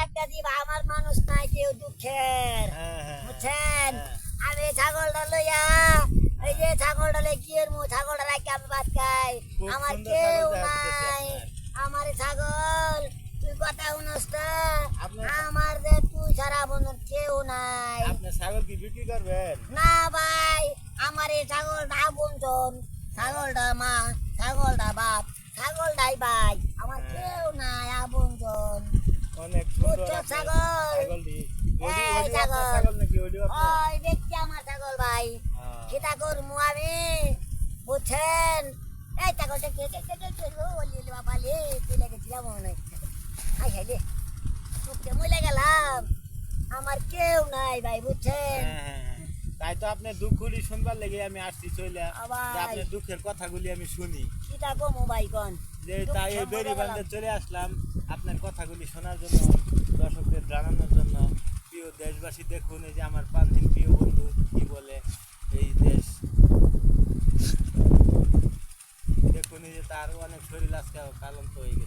একটা জীব আমার মানুষ নাই কেউ দুঃখের বুঝছেন আমি ছাগলটা লইয়া এই যে ছাগলটা লেগিয়ে ছাগলটা রাখি আমি ভাত খাই আমার কেউ নাই আমার ছাগল তুই কথা শুনস না আমার যে তুই সারা বন্ধুর কেউ নাই আপনি ছাগল কি বিক্রি করবেন না ভাই আমার এই ছাগলটা বন্ধন ছাগলটা মা ছাগলটা বাপ ছাগলটাই ভাই আমার কেউ নাই বন্ধন অনেক সুন্দর বুঝছো ছাগল ছাগলটি এই ছাগল ছাগল নাকি ওইটা ওই দেখছি আমার ছাগল ভাই কিতা করমু আমি বুঝছেন এই ছাগলটা কে বলি বাবা লে তুই লেগেছিলাম মনে হাই হাই রে তোকে মরে গেলাম আমার কেউ নাই ভাই বুঝছেন তাই তো আপনি দুঃখগুলি শুনবার লেগে আমি আসছি চলে যে আপনার দুঃখের কথাগুলি আমি শুনি কিতা কমু ভাই কোন যে তাই এই বেরি বান্ধে চলে আসলাম আপনার কথাগুলি শোনার জন্য দর্শকদের জানানোর জন্য প্রিয় দেশবাসী দেখুন এই যে আমার পান্থিন প্রিয় বন্ধু কি বলে এই দেশ দেখুন এই যে তার অনেক শরীর আজকে ক্লান্ত হয়ে গেছে